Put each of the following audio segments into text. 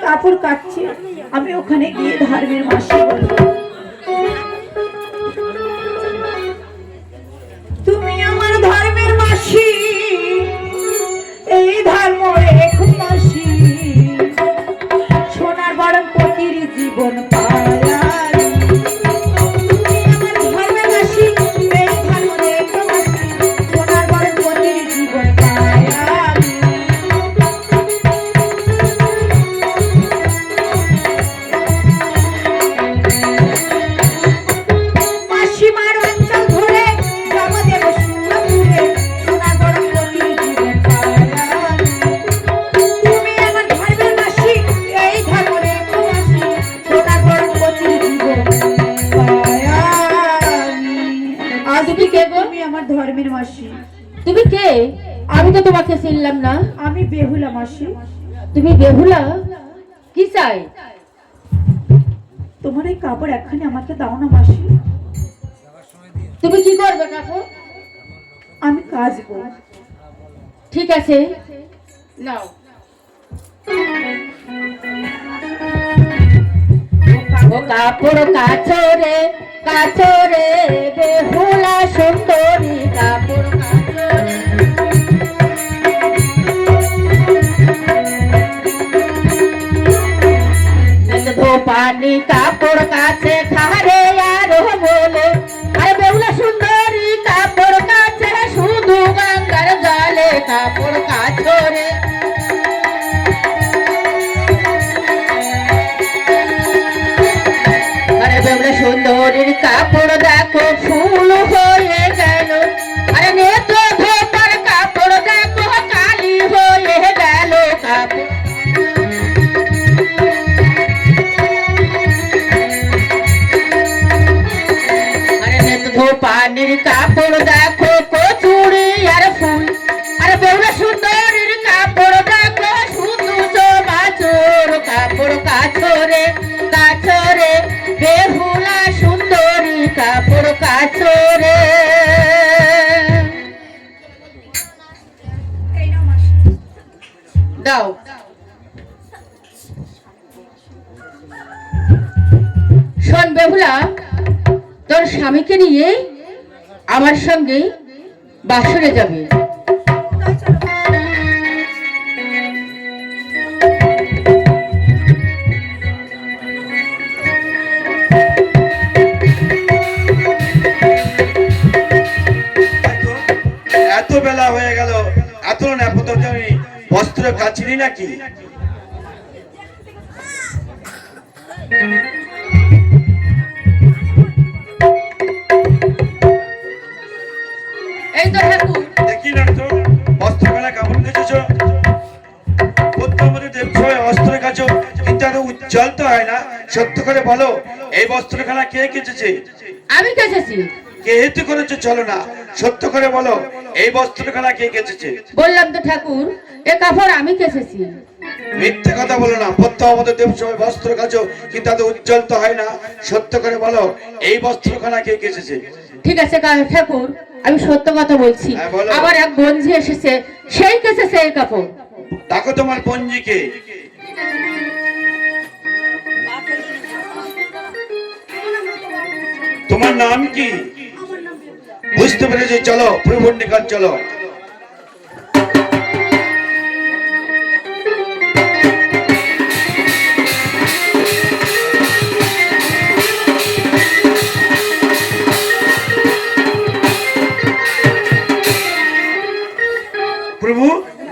কাপড় কাটছে, আমি ওখানে গিয়ে ধর্মের মাসি বলবো, তুমি আমার ধর্মের মাসি, এই ধর্ম রেখো মাসি, সোনার বরং পতির জীবন পায়া। ধর্মের মাসি তুমি কে? আমি তো তোমাকে চিনলাম না। আমি বেহুলা মাসি। তুমি বেহুলা? কি চাই? তোমার এই কাপড় একখানি আমাকে দাও না মাসি। তুমি কি করবে কাপড়? আমি কাজ করব। ঠিক আছে নাও। ও কাপড় কাচরে কাচরে বেহুলা সুন্দরী কাপড় কাচরে পানি কাপড় কাছে খারে আর বলে আরে বেহুলা সুন্দরী কাপড় কাছে শুধু গঙ্গার জলে কাপড় কাচরে সুন্দরীর কাপড় দেখো ফুল হয়ে গেল, আরে নেত্র ধোপার কাপড় দেখো কালি হয়ে গেল কাপড়। আরে নেত্র ধোপানির কাপড় দেখো কচুরি আর ফুল, আরে বেহুলা সুন্দরীর কাপড় দেখো শুধু জমাচোর কাপড় কাছরে কাছরে বেহুলা সুন্দরী কাপড় কাছরে। দাও শোন বেহুলা, তোর স্বামীকে নিয়ে আমার সঙ্গে বাসরে যাবে। এত বেলা হয়ে গেল, এত আমি বস্ত্র কাচিনি নাকি? এই তো দেখি না তো বস্ত্র মেলা কেমন দেখেছো? আমাদের দেবসভায় বস্ত্র কাচো, কিন্তু এত উজ্জ্বল তো হয় না। সত্য করে বলো, এই বস্ত্রখানা কে কেচেছে? আমি কেচেছি। কে হেতু করেছো চলো না, সত্য করে বলো, এই বস্ত্রখানা কে কেচেছে? বললাম তো ঠাকুর, এ কাপড় আমি কেচেছি। মিথ্যে কথা বলো না। প্রত্যহ আমাদের দেবসভায় বস্ত্র কাচো, কিন্তু এত উজ্জ্বল তো হয় না। সত্য করে বলো, এই বস্ত্রখানা কে কেচেছে? ঠিক আছে ঠাকুর, আমি সত্য কথা বলছি। আমার এক বন্ধু এসেছে, সেই কেচেছে এই কাপড়। দেখো তোমার পঞ্জিকে। তোমার নাম কি? বুঝতে পেরেছি, চলো প্রভুর নিকট চলো। প্রভু,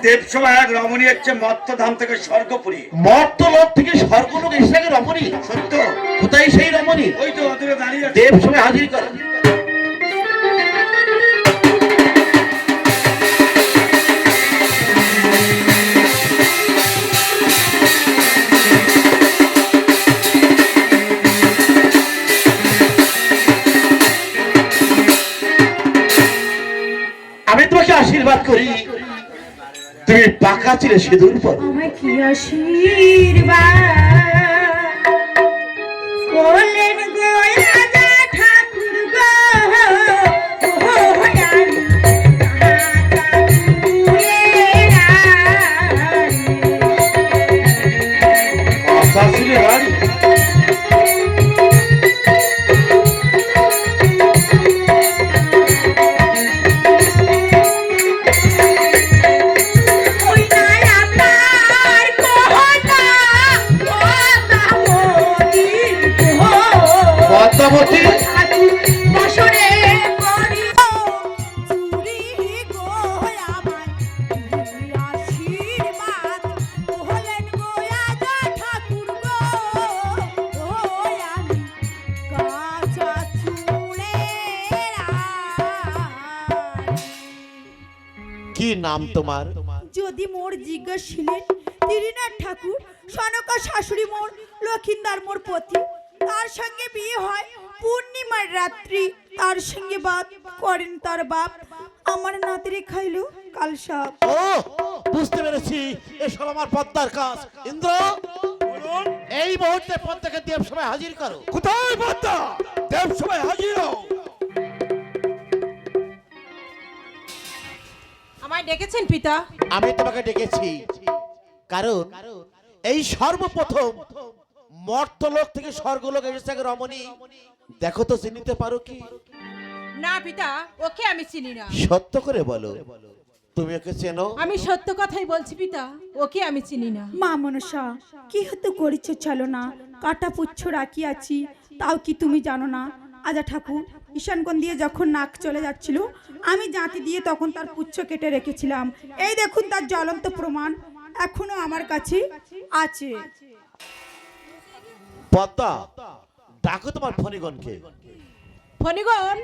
দেবসভা এক রমণী হচ্ছে মর্তধাম থেকে স্বর্গপুরী। মর্তলোক থেকে স্বর্গলোক এসে রমণী? সত্য। কোথায় সেই রমণী? ওই তো দূরে দাঁড়িয়ে আছে। দেবসভায় হাজির কর। তুমি পাকা চিরে সিঁদুর পরো। আমায় কি আশীর্বাদ করলেন গো রাজা ঠাকুর গো, ও আমি রাজা চুলের রানী। কথা ছিল রানী। ওই নাই আপনার কথা, কথা মনির গো। পদ্মাবতী বসরে করি চুরি গো আমায় কি আশীর্বাদ হলেন গো রাজা ঠাকুর গো, ও আমি কাঁচা চুলের রানী। কি নাম তোমার? যদি মোর জিজ্ঞাসিলেন তিরিনাথ ঠাকুর, সনকা শাশুড়ি মোর লক্ষিন্দার মোর পতি, তার সঙ্গে বিয়ে হয় পূর্ণিমার রাত্রি, তার সঙ্গে বাদ করেন তার বাপ, আমার নাতিরে খাইলো কাল সাপ। ও বুঝতে পেরেছি, এসব আমার পদ্মার কাজ। ইন্দ্র, এই মুহূর্তে পদ্মাকে দেব সভায় হাজির করো। কোথায় পদ্মা? দেব সবাই হাজির হও। আমায় ডেকেছেন পিতা? আমি তোমাকে ডেকেছি কারণ এই সর্বপ্রথম মর্তলোক থেকে স্বর্গলোক এসেছে এক রমণী। দেখো তো চিনিতে পারো কি? না পিতা, ওকে আমি চিনি না। সত্য করে বলো, তুমি ওকে চেনো? আমি সত্য কথাই বলছি পিতা, ওকে আমি চিনি না। মা মনসা, কি হতো করিছো চলো না, কাটা পুচ্ছ রাখিয়াছি, তাও কি তুমি জানো না? আজা ঠাকুর ঈশানকোণ দিয়ে যখন নাক চলে যাচ্ছিল, আমি জাঁতি দিয়ে তখন তার পুচ্ছ কেটে রেখেছিলাম। এই দেখুন তার জ্বলন্ত প্রমাণ এখনো আমার কাছে আছে। পদ্মা, ডাকো তোমার ফণিগণকে। ফণিগণ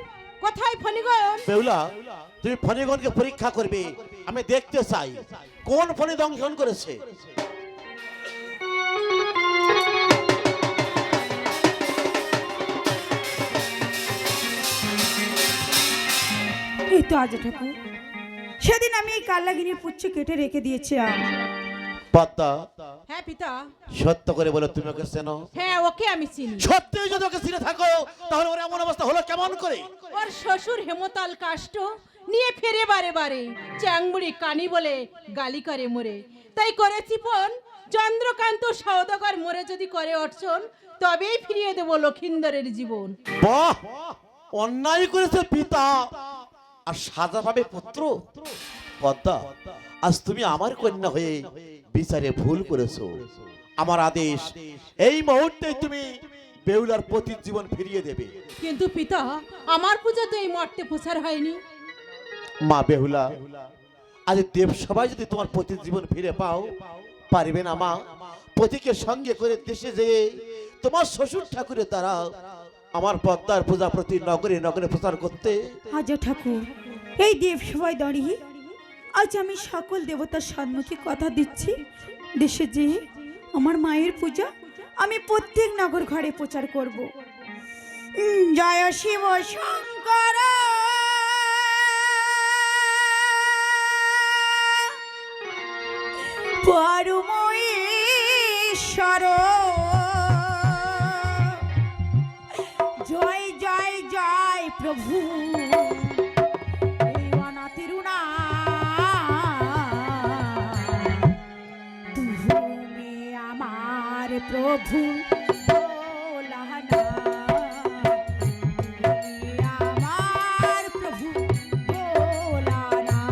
কোথায়? ফণিগণ বেহুলা, তুমি ফণিগণকে পরীক্ষা করবে, আমি দেখতে চাই কোন ফণি দংশন করেছে। এই তো আজা ঠাকুর, সেদিন আমি এই কাল্লাগিনীর পুচ্ছ কেটে রেখে দিয়েছিলাম। পদ্মা, হ্যাঁ পিতা। সত্য করে বলো, তুমি ওকে চেনো? হ্যাঁ, ওকে আমি চিনি। সত্যি যদি ওকে চিনে থাকো, তাহলে ওর এমন অবস্থা হলো কেমন করে? ওর শ্বশুর হেমতাল কাষ্ট নিয়ে ফেরে বারে বারে, চ্যাংমুড়ি কানি বলে গালি করে মোরে। তাই করেছি ফোন, চন্দ্রকান্ত সওদাগর মোরে যদি করে অর্চন, তবেই ফিরিয়ে দেব লক্ষিন্দরের জীবন। বাহ, অন্যায় করেছে পিতা আর সাজা পাবে পুত্র। পদ্মা, আজ তুমি আমার কন্যা হয়ে বিচারে ভুল করেছো। আমার আদেশ, এই মুহূর্তে তুমি বেহুলার পতির জীবন ফিরিয়ে দেবে। কিন্তু পিতা, আমার পূজা তো এই মর্তে প্রচার হয়নি। মা বেহুলা, আজ দেব সবাই যদি তোমার পতির জীবন ফিরে পাও, পারবে না মা পতিকে সঙ্গে করে দেশে যেয়ে তোমার শ্বশুর ঠাকুরের দ্বারা আমার পদ্মার পূজা প্রতি নগরে নগরে প্রচার করতে? আজা ঠাকুর, এই দেব সবাই দাঁড়িয়ে আজ আমি সকল দেবতার সম্মুখে কথা দিচ্ছি, দেশে যেয়ে আমার মায়ের পূজা আমি প্রত্যেক নগর ঘরে প্রচার করব। জয় শিব শঙ্কর, পরম ঈশ্বর, জয় জয় জয় প্রভু, এই অনাথের তুমি আমার প্রভু ভোলানাথ, তুমি আমার প্রভু ভোলানাথ।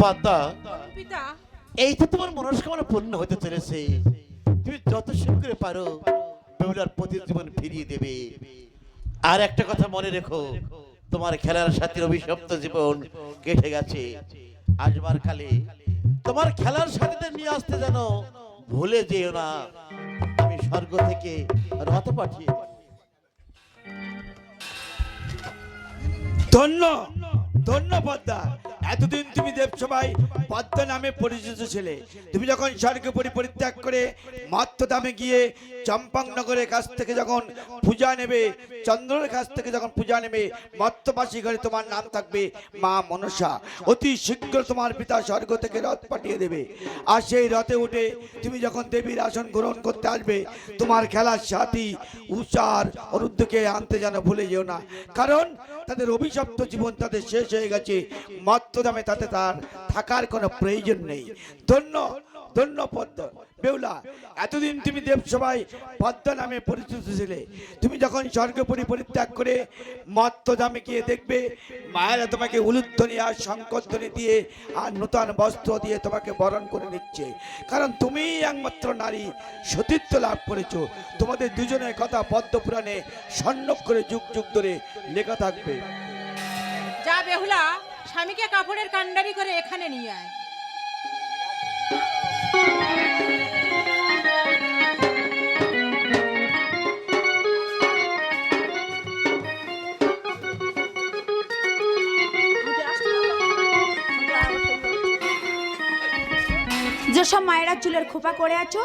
পদ্মা, পিতা এই তো তোমার মনস্কামনা পূর্ণ হতে চলেছে। তুমি যত শীঘ্র পারো বেহুলার প্রতি জীবন ফিরিয়ে দেবে। আর একটা কথা মনে রেখো, তোমার খেলার সাথীর অভিশপ্ত জীবন কেটে গেছে। আসবার কালে তোমার খেলার সাথীদের নিয়ে আসতে যেন ভুলে যেও না। আমি স্বর্গ থেকে রথ পাঠিয়ে দেব। ধন্য ধন্য পদ্মা, এতদিন তুমি দেবসভায় পদ্মা নামে পরিচিত ছিলে। তুমি যখন স্বর্গপুরী পরিত্যাগ করে মত্তধামে গিয়ে চম্পকনগরের কাছ থেকে যখন পূজা নেবে, চন্দ্রের কাছ থেকে যখন পূজা নেবে, মত্তবাসী ঘরে তোমার নাম থাকবে মা মনসা। অতি শীঘ্র তোমার পিতা স্বর্গ থেকে রথ পাঠিয়ে দেবে। আর সেই রথে উঠে তুমি যখন দেবীর আসন গ্রহণ করতে আসবে, তোমার খেলার সাথী উষার অরুদ্ধকে আনতে যেন ভুলে যেও না। কারণ তাদের অভিশপ্ত জীবন তাদের শেষ হয়ে গেছে। মত্তধামে তাতে তার থাকার কোনো প্রয়োজন নেই। ধন্য ধন্য পদ্মা বেহুলা, এতদিন তুমি দেবসভায় পদ্মা নামে পরিচিত ছিলে। তুমি যখন স্বর্গপুরী পরিত্যাগ করে মত্তধামে গিয়ে দেখবে মায়েরা তোমাকে উলুধ্বনি আর শঙ্করধ্বনি দিয়ে আর নূতন বস্ত্র দিয়ে তোমাকে বরণ করে নিচ্ছে। কারণ তুমি একমাত্র নারী, সতীত্ব লাভ করেছো। তোমাদের দুজনের কথা পদ্মপুরাণে স্বর্ণাক্ষরে যুগ যুগ ধরে লেখা থাকবে। যা বেহুলা, স্বামীকে কাপড়ের কান্ডারি করে এখানে নিয়ে আয়। যেসব মায়েরা চুলের খোপা করে আছো,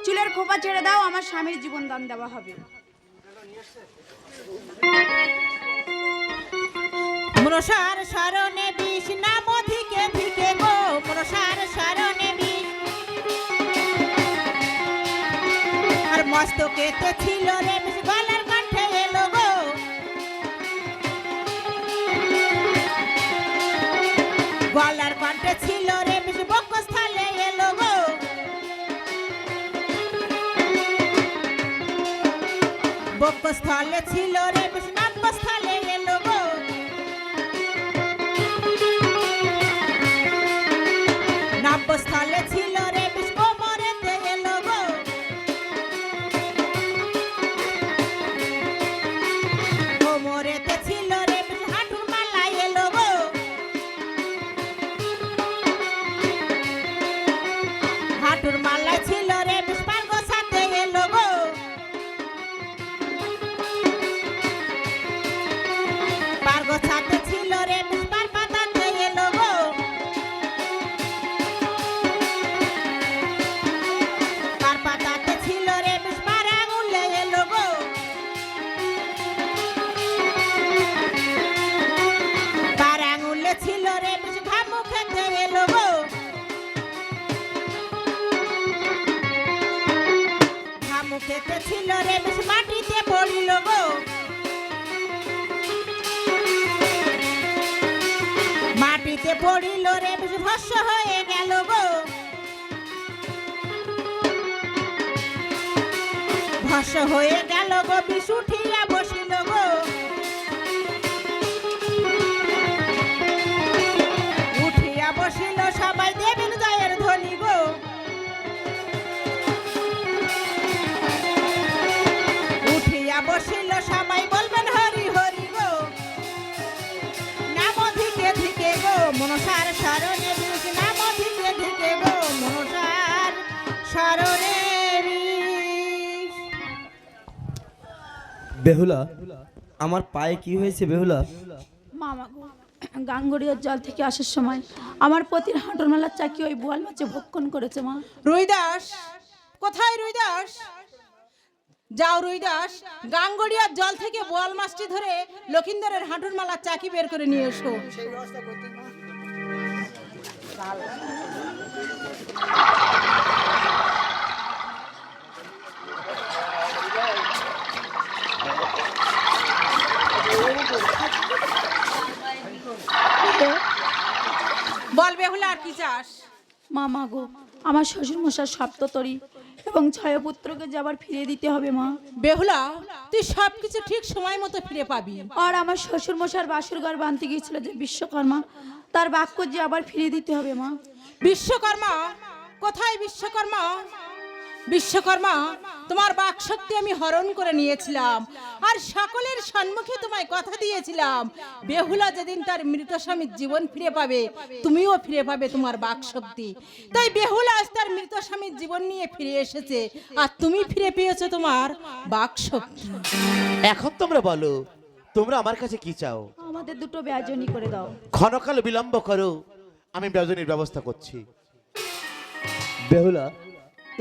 চুলের খোপা ছেড়ে দাও, আমার স্বামীর জীবন দান দেওয়া হবে। মনসার শরণে বিষ নাম ধিকে ধিকে গো, মনসার শরণে বিষ। আর মস্তকেতে ছিল রে বিষ, গলার কণ্ঠে এলো গো। গলার কণ্ঠে ছিল রে বিষ, বক্ষস্থলে এলো গো। বক্ষস্থলে ছিল রে বিষ, নাভ্যস্থলে এলো গো। নাভ্যস্থলে ছিল রে বিষ, কোমরেতে এলো গো। কোমরেতে ছিল রে বিষ, হাঁটুর মালা এলো গো। হাঁটুর মালা ছিল রে বিষ, পারগোছাতে এলো গো। পারগোছাতে ছিল রে বিষ, পারপাতাতে এলো গো। পারপাতাতে ছিল রে বিষ, পার আঙুলে এলো গো। পার আঙুলে ছিল রে বিষ, ঘামুখেতে এলো গো। ঘামুখেতে ছিল রে বিষ, মাটিতে পড়িল গো। মাটিতে পড়িল রে বিষ, ভস্ম হয়ে গেল গো। ভস্ম হয়ে গেল গো, বিষ উঠিয়া বসিল গো। উঠিয়া বসিল সবাই দেবীর জয়ের ধ্বনি গো। উঠিয়া বসিল সবাই বলবেন হরি হরি গো। নাম ধিকে ধিকে গো, মনসার শরণে বিষ, নাম ধিকে ধিকে গো, মনসার শরণে বিষ। বেহুলা, আমার পায়ে কি হয়েছে বেহুলা? মামা গো, গাঙ্গড়িয়ার জল থেকে আসার সময় আমার পতির হাঁটুর মেলার চাকি ওই বোয়াল মাছে ভক্ষণ করেছে মা। রুইদাস, কোথায় রুইদাস? যাও রুইদাস, গাঙ্গড়িয়ার জল থেকে বোয়াল মাছটি ধরে লক্ষিন্দরের হাঁটুর মালার চাকি বের করে নিয়ে এসো। বল বেহুলা, আর কি চাস? মামা গো, আমার শ্বশুর মশাই সপ্ততরী এবং ছয়পুত্রকে যে আবার ফিরিয়ে দিতে হবে মা। বেহুলা, তুই সবকিছু ঠিক সময় মতো ফিরে পাবি। আর আমার শ্বশুর মশার বাসর ঘর বানতে গিয়েছিল যে বিশ্বকর্মা, তার বাক্য যে আবার ফিরিয়ে দিতে হবে মা। বিশ্বকর্মা কোথায়? বিশ্বকর্মা, বিশ্বকর্মা, তোমার বাক শক্তি আমি হরণ করে নিয়েছিলাম আর সকলের সম্মুখে তোমায় কথা দিয়েছিলাম, বেহুলা যেদিন তার মৃত স্বামীর জীবন ফিরে পাবে তুমিও ফিরে পাবে তোমার বাক শক্তি। তাই বেহুলা আজ তার মৃত স্বামীর জীবন নিয়ে ফিরে এসেছে আর তুমি ফিরে পেয়েছো তোমার বাক শক্তি। এখন তোমরা বলো, তোমরা আমার কাছে কি চাও? আমাদের দুটো ব্যাজনী করে দাও। ক্ষণকাল বিলম্ব করো, আমি ব্যজনীর ব্যবস্থা করছি। বেহুলা,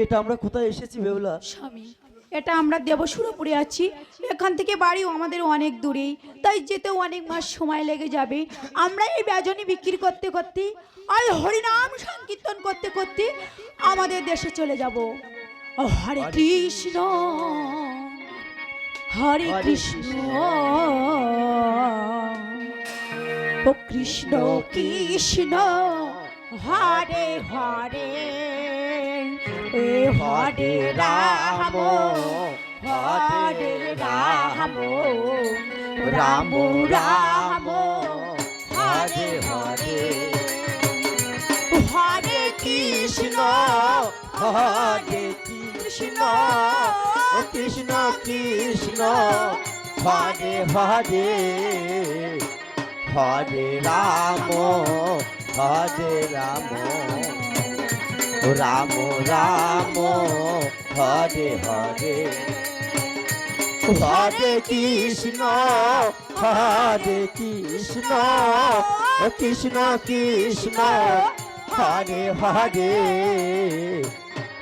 এটা আমরা কোথায় এসেছি বেহুলা? স্বামী, এটা আমরা দেবসুরপুরে আছি, এখান থেকে বাড়িও আমাদের অনেক দূরে, তাই যেতেও অনেক মাস সময় লেগে যাবে। আমরা এই ব্যাজনী বিক্রি করতে করতে আর হরিনাম সংকীর্তন করতে করতে আমাদের দেশে চলে যাব। ও হরে কৃষ্ণ, হরে কৃষ্ণ, ও কৃষ্ণ কৃষ্ণ, হরে হরে, হরে রাম, হরে রাম, রাম রাম, হরে হরে, হরে কৃষ্ণ, হরে কৃষ্ণ, কৃষ্ণ কৃষ্ণ, হরে হরে, হরে রাম, হরে রাম, রাম রাম, হরে হরে, হরে কৃষ্ণ, হরে কৃষ্ণ, কৃষ্ণ কৃষ্ণ, হরে হরে,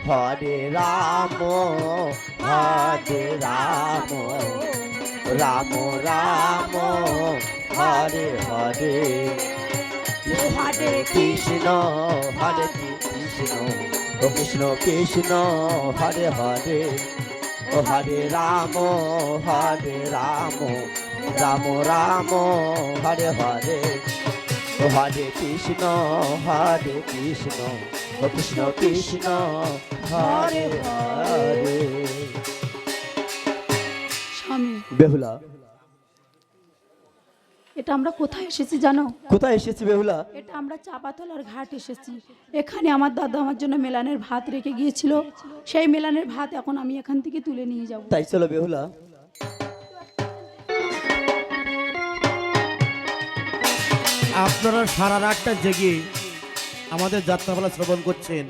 হরে রাম, হরে রাম, রাম রাম, হরে হরে, হরে কৃষ্ণ, হরে কৃষ্ণ, কৃষ্ণ কৃষ্ণ, হরে হরে, হরে রাম, হরে রাম, রাম রাম, হরে হরে, হরে কৃষ্ণ, হরে কৃষ্ণ, কৃষ্ণ কৃষ্ণ, হরে হরে। স্বামী, বেহুলা, এটা আমরা কোথায় এসেছি জানো? কোথায় এসেছি বেহুলা? এটা আমরা চাপাতলার ঘাট এসেছি। এখানে আমার দাদা আমার জন্য মেলানের ভাত রেখে গিয়েছিল, সেই মেলানের ভাত এখন আমি এখান থেকে তুলে নিয়ে যাব। তাই চলো বেহুলা। আপনারা সারা রাতটা জেগে আমাদের যাত্রাপালা শ্রবণ করছেন,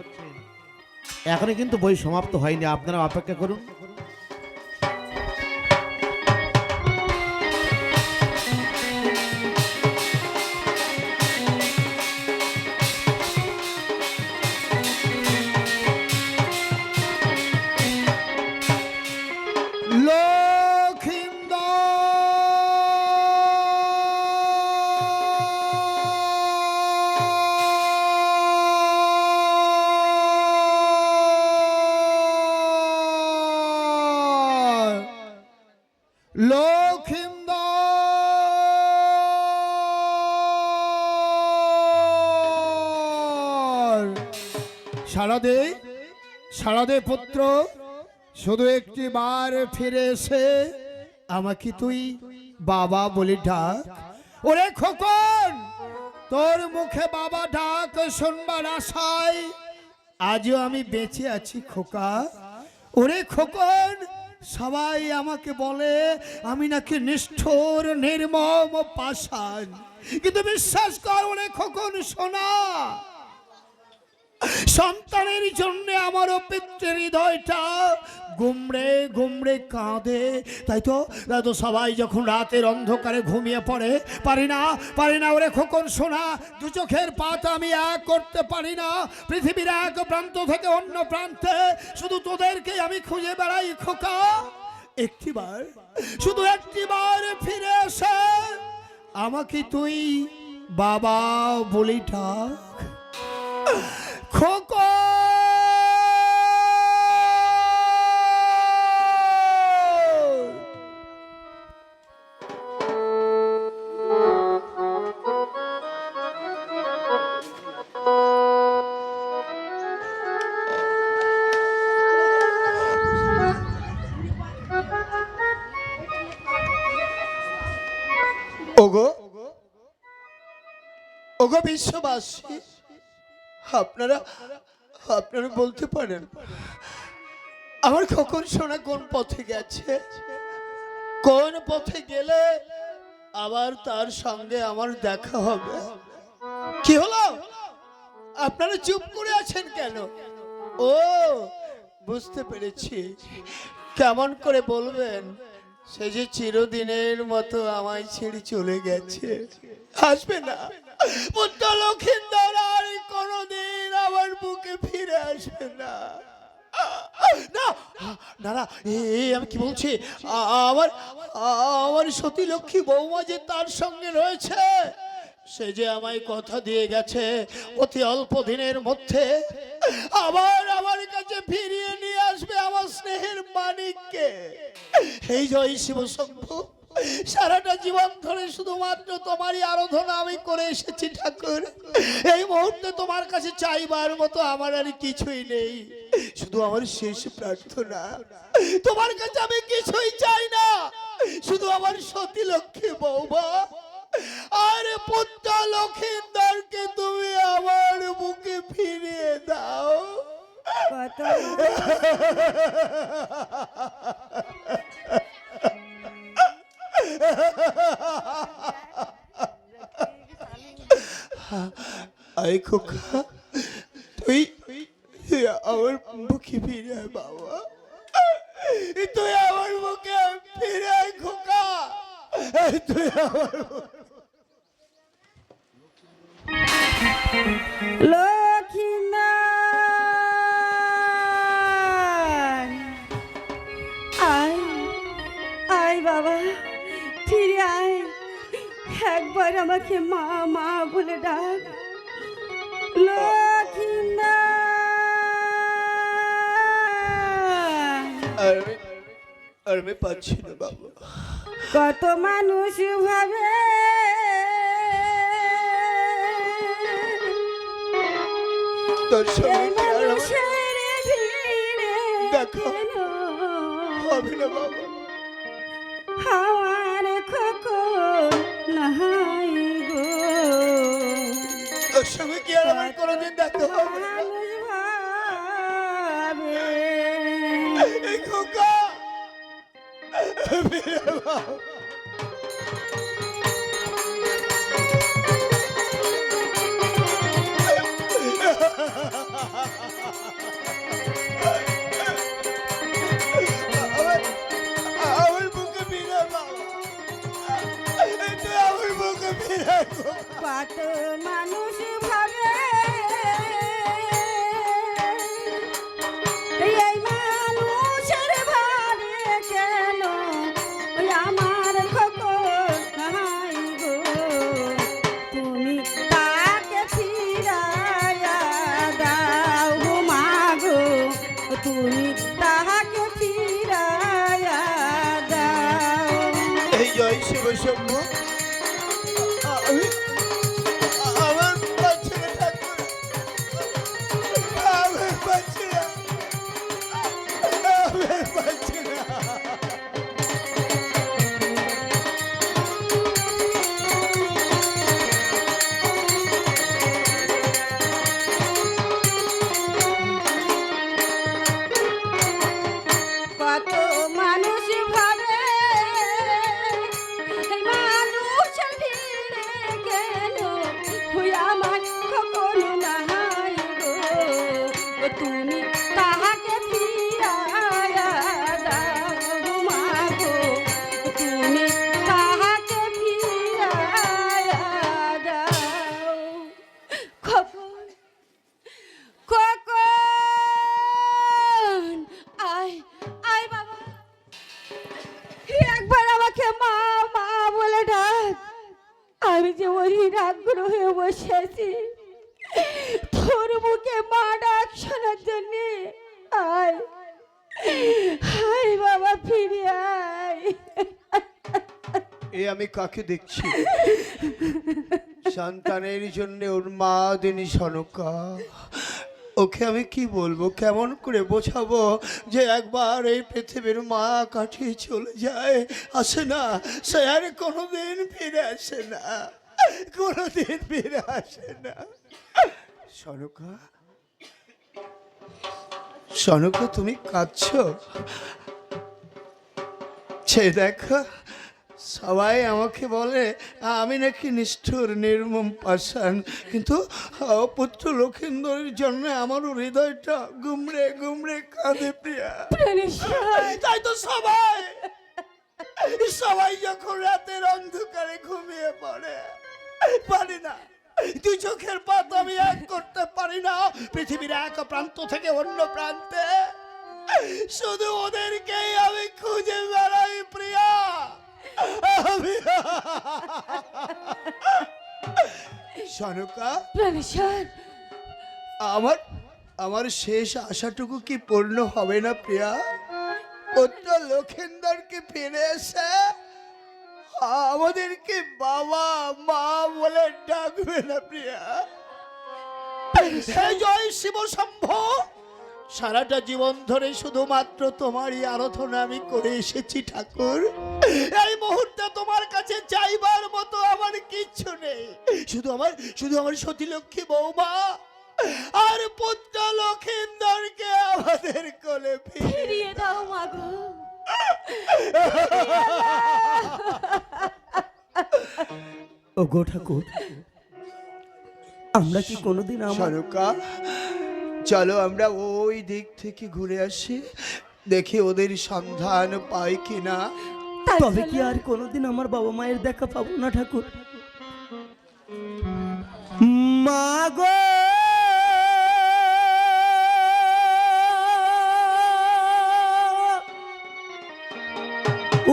এখনো কিন্তু বই সমাপ্ত হয়নি, আপনারা অপেক্ষা করুন। সারাদে পুত্র, শুধু একটি বার ফিরে এসে আমাকে তুই বাবা বলে ডাক। ওরে খোকন, তোর মুখে বাবা ডাক শুনবার আশায় আজও আমি বেঁচে আছি খোকা। ওরে খোকন, সবাই আমাকে বলে আমি নাকি নিষ্ঠুর, নির্মম, পাষাণ, কিন্তু বিশ্বাস কর ওরে খোকন শোনা, সন্তানের জন্য আমার পিতৃ হৃদয়টা গুমড়ে গুমড়ে কাঁদে। তাই তো সবাই যখন রাতের অন্ধকারে ঘুমিয়ে পড়ে, পারি না ওরে খোকন শোনা, দু চোখের পাতা আমি এক করতে পারি না। পৃথিবীর এক প্রান্ত থেকে অন্য প্রান্তে শুধু তোদেরকে আমি খুঁজে বেড়াই খোকা। একটিবার, শুধু একটিবার ফিরে এসে আমাকে তুই বাবা বলি ডাক খোকা। ওগো ওগো বিশ্ববাসী, আপনারা আপনারা বলতে পারেন আমার খোকন সোনা কোন পথে গেছে, কোন পথে গেলে আবার তার সঙ্গে আমার দেখা হবে? কি হলো, আপনারা চুপ করে আছেন কেন? ও বুঝতে পেরেছি, কেমন করে বলবেন সে যে চিরদিনের মতো আমায় ছেড়ে চলে গেছে, আসবে না। পুত্র লক্ষিন্দর আর কোনোদিন আমার বুকে ফিরে আসবে না। না না না, এই আমি কি বলছি, আমার আমার সতী লক্ষ্মী বৌমা যে তার সঙ্গে রয়েছে, সে যে আমায় কথা দিয়ে গেছে অতি অল্প দিনের মধ্যে আবার আমার কাছে ফিরিয়ে নিয়ে আসবে আমার স্নেহের মানিককে। এই জয় শিব শম্ভু, সারাটা জীবন ধরে শুধুমাত্র তোমারই আরাধনা আমি করে এসেছি ঠাকুর। এই মুহূর্তে তোমার কাছে চাইবার মতো আমার আর কিছুই নেই, শুধু আমার শেষ প্রার্থনা। তোমার কাছে আমি কিছুই চাই না, শুধু আমার সতী লক্ষ্মী বৌমা আর পুত্র লক্ষিন্দরকে তুমি আমার বুকে ফিরিয়ে দাও। আই খোকা, তুই আমার বুকে ফিরে আয় বাবা, তুই আমার বুকে ফিরে আয় খোকা, তুই আমার লক্ষিন্দর, আয় আয় বাবা, ফিরে আয়, একবার আমাকে মা মা বলে ডাক। লক্ষিন্দর, আমি পাচ্ছি না বাবা। কত মানুষ ভাবে তোর সঙ্গে কি আর আমার মানুষের ভিড়ে দেখা কেন হবে না বাবা? আমার খোকন নাই গো, তোর সঙ্গে কি আর আমার কোনোদিন দেখা হবে না? মানুষ ভাবে এই খোকা ফিরে আয় বাবা। আমার বুকে ফিরে আয় বাবা, তুই আমার বুকে ফিরে আয় খোকা। কত মানুষ ভাবে এই মানুষের ভাবে কেন ওই আমার খোকন নাই গো, তুমি তাকে ফিরাইয়া দাও মা গো, তুমি তাহাকে ফিরাইয়া দাও। এই জয় শিব শম্ভু, আমার পাচ্ছে না ঠাকুর, আমার পাচ্ছে না, আমার পাচ্ছে না। কত মানুষ ভাবে এই মানুষের ভিড়ে কেন ওই আমার খোকন নাই গো, তুমি তাহাকে ফিরাইয়া দাও মা গো, তুমি তাহাকে ফিরাইয়া দাও। খোকন খোকন, আয় আয় বাবা, একবার আমাকে মা মা বলে ডাক। আমি যে ওই রাগ্ন হয়ে বসেছি তোর মুখে মা ডাক শোনার জন্য, আয় আয় বাবা, ফিরে আয়। এ আমি কাকে দেখছি? সন্তানের জন্য উন্মাদিনী সনকা, ওকে আমি কি বলবো, কেমন করে বোঝাবো যে একবার এই পৃথিবীর মা কাঠিয়ে চলে যায়, আসে না, সে আর কোনোদিন ফিরে আসে না, কোনোদিন ফিরে আসে না। সনকা, সনকা তুমি কাঁদছো? সে দেখো সবাই আমাকে বলে আমি নাকি নিষ্ঠুর নির্মম পাষাণ, কিন্তু পুত্র লক্ষিন্দরের জন্য আমারও হৃদয়টা গুমড়ে গুমড়ে কাঁদে প্রিয়া। তাই তো সবাই সবাই যখন রাতের অন্ধকারে ঘুমিয়ে পড়ে, পারি না, দুই চোখের পাত আমি এক করতে পারি না পৃথিবীর এক প্রান্ত থেকে অন্য প্রান্তে, শুধু ওদেরকেই আমি খুঁজে বেড়াই প্রিয়া। সনকা, আমার আমার শেষ আশাটুকু কি পূর্ণ হবে না প্রিয়া? পুত্র লক্ষিন্দরকে ফিরে এসে আমাদেরকে বাবা মা বলে ডাকবে না প্রিয়া? হে জয় শিব শম্ভু, সারাটা জীবন ধরে শুধুমাত্র তোমারই আরাধনা আমি করে এসেছি ঠাকুর। এই মুহূর্তে তোমার কাছে চাইবার মতো আমার কিচ্ছু নেই, শুধু আমার সতী লক্ষ্মী বৌমা আর পুত্র লক্ষিন্দরকে আমাদের কোলে ফিরিয়ে দাও মাগো। ও গো ঠাকুর, আমরা কি কোনোদিন সনকা, চলো আমরা ওই দিক থেকে ঘুরে আসি, দেখি ওদের সন্ধান পাই কিনা। তবে কি আর কোনোদিন আমার বাবা মায়ের দেখা পাবো না ঠাকুর? মা গো,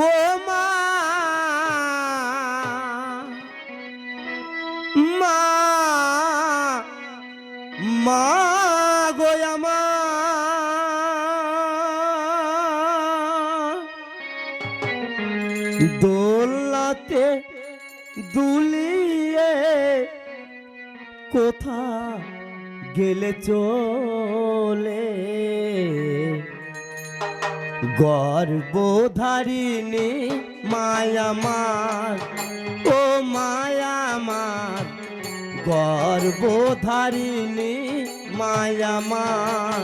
ও মা, মা, মা গো আমার, দোলাতে দুলিয়ে কোথা গেলে চলে, গর্ভধারিণী মায়ামার, ও মায়ামার, গর্ভধারিণী মায়ামার।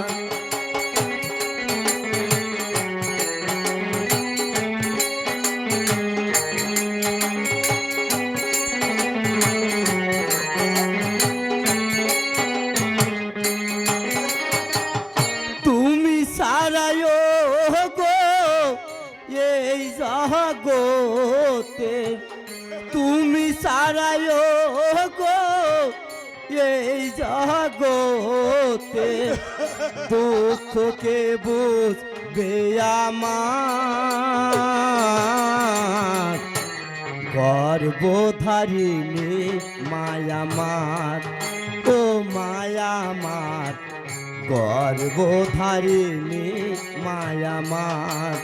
তুমি সারায় গো এই জগতে, তুমি সারায় গো এই জগতে, দুঃখকে বুঝবে আমার, গর্ভধারিণী মায়ামার, ও মায়ামার, গর্ভধারিণী মায়ামার।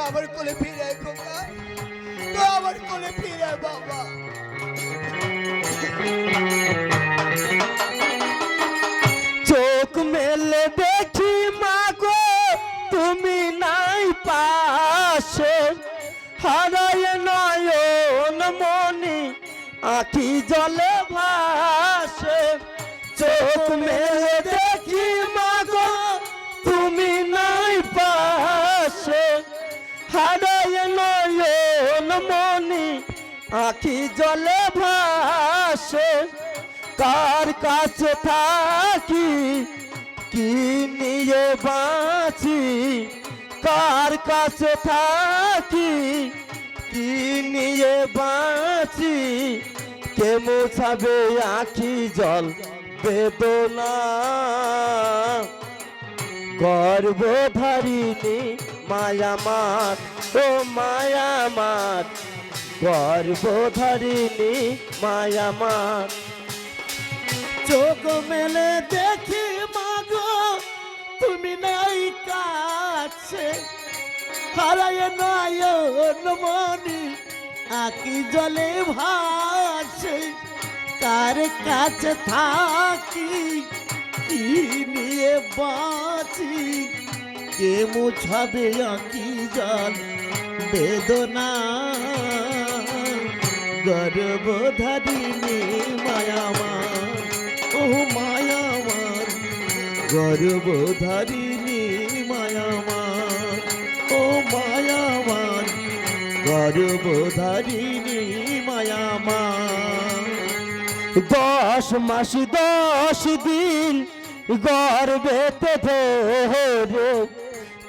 আমার কোলে ফিরে খোকা, আমার কোলে ফিরে বাবা। চোখ মেলে দেখি মা গো তুমি নাই পাশে, হারায় নয়ন মনি আখি জলে ভাসে। চোখ মেলে দেখি মা গো তুমি নাই পাশে, হারায় নয়ন মনি আখি জলে ভাসে। কার কাছে থাকি কি নিয়ে বাঁচি, কার কাছে থাকি কি নিয়ে বাঁচি, কে মোছাবে আখি জল বেদনা, গর্ভধারিণী মায়ামার, ও মায়ামার, গর্ভধারিণী মায়ামার। চোখ মেলে দেখি মাগো তুমি নাই কাছে, হারায় নয়ন মনি আকি জলে ভাসে কার কাছে থাকি কি নিয়ে বাঁচি কে মুছাবে আকি জল বেদনা গর্ভধারিণী মায়ামার ও মায়ামার গর্ভধারিণী মায়ামার ও মায়ামার গর্ভধারিণী মায়ামার 10 মাস 10 দিন গর্ভেতে ধরে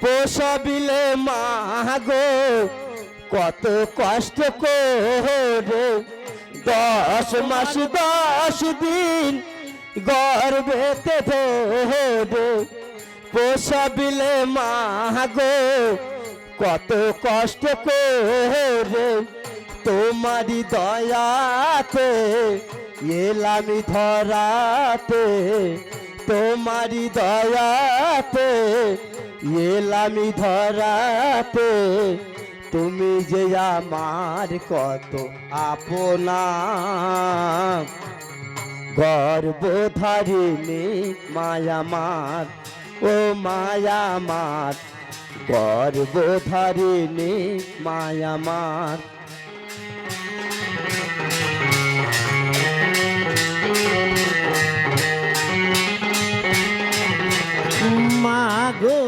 পোষাবিলে মাগো কত কষ্ট করে 10 মাস 10 দিন গর্ভেতে ধরে পোষাবিলে মাগো কত কষ্ট করে তোমারি দয়াতে এলামি ধরাতে তোমারি দয়াতে এলামি ধরাতে তুমি যে আমার কত আপনা গর্ভধারিণী মায়ামার ও মায়ামার গর্ভধারিণী মায়ামার মাগো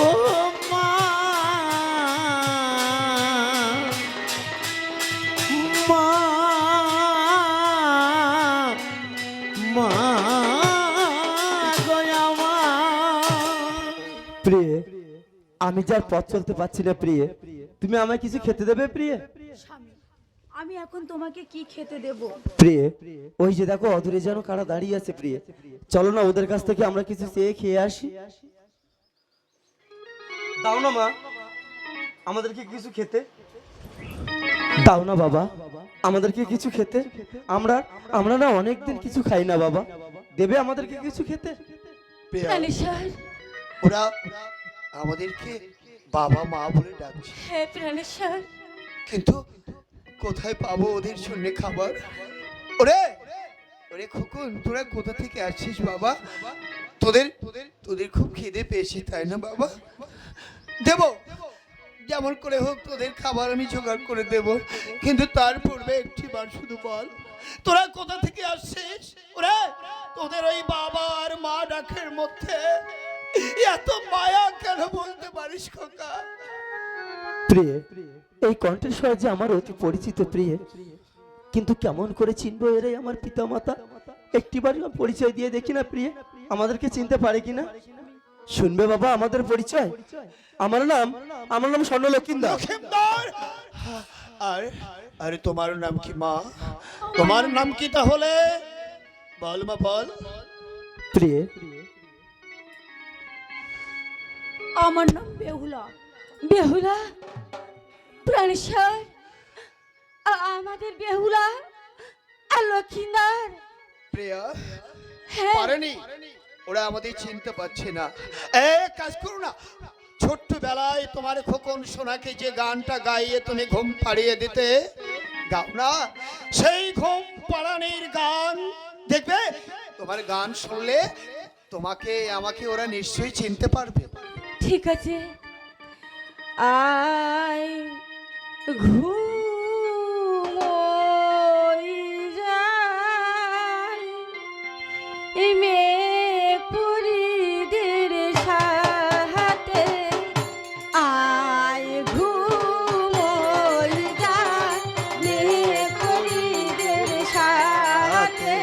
ও মা মা মা গয়ামা প্রিয় আমি যার পথ চলতে পারছি না প্রিয় তুমি আমায় কিছু খেতে দেবে প্রিয় স্বামী আমি এখন তোমাকে কি খেতে দেব প্রিয় ওই যে দেখো অদূরে যেন কারা দাঁড়িয়ে আছে প্রিয় চলো না ওদের কাছ থেকে আমরা কিছু চেয়ে খেয়ে আসি দাও না মা আমাদেরকে কিছু খেতে দাও না বাবা আমাদেরকে কিছু খেতে আমরা আমরা না অনেকদিন কিছু খাই না বাবা দেবে আমাদেরকে কিছু খেতে প্রাণেশ্বর, ওরা আমাদেরকে বাবা মা বলে ডাকছে, হ্যাঁ প্রাণেশ্বর, কিন্তু কোথায় পাবো ওদের জন্য খাবার? ওরে ওরে খোকন, তোরা কোথা থেকে আসছিস বাবা? তোদের তোদের খুব খিদে পেয়েছে তাই না বাবা? দেব, যেমন করে হোক তোদের খাবার আমি জোগাড় করে দেব, কিন্তু তার পূর্বে একটি বার শুধু বল তোরা কোথা থেকে আসছিস? ওরে তোদের ওই বাবা আর মা ডাকের মধ্যে এত মায়া কেন বলতে পারিস খোকা? প্রিয় এই কণ্ঠস্বর যে আমার অতি পরিচিত প্রিয়, কিন্তু কেমন করে চিনবো এরাই আমার পিতা মাতা? একটিবার পরিচয় দিয়ে দেখি না প্রিয়, আমাদেরকে চিনতে পারে কিনা? শুনবে বাবা আমাদের পরিচয়? আমার নাম স্বর্ণলক্ষিন্দর। আর আরে তোমার নাম কি মা? তোমার নাম কি তাহলে? বল মা বল। প্রিয় আমার নাম বেহুলা। বেহুলা? প্রাণেশ্বর, আমাদের বেহুলা আর লক্ষিন্দর। প্রিয়া হ্যাঁ পারেনি, ওরা আমাদের চিনতে পারছে না। এ কাজ করো না, ছোট্ট বেলায় তোমার খোকন সোনাকে যে গানটা গাইয়ে তুমি ঘুম পাড়িয়ে দিতে, গাও না সেই ঘুম পাড়ানির গান। দেখবে তোমার গান শুনলে তোমাকে আমাকে ওরা নিশ্চয়ই চিনতে পারবে। ঠিক আছে। আই ঘুমোই যাই এই মেঘপুরীদের সাথে, আই ঘুমোই যাই মেঘপুরীদের সাথে।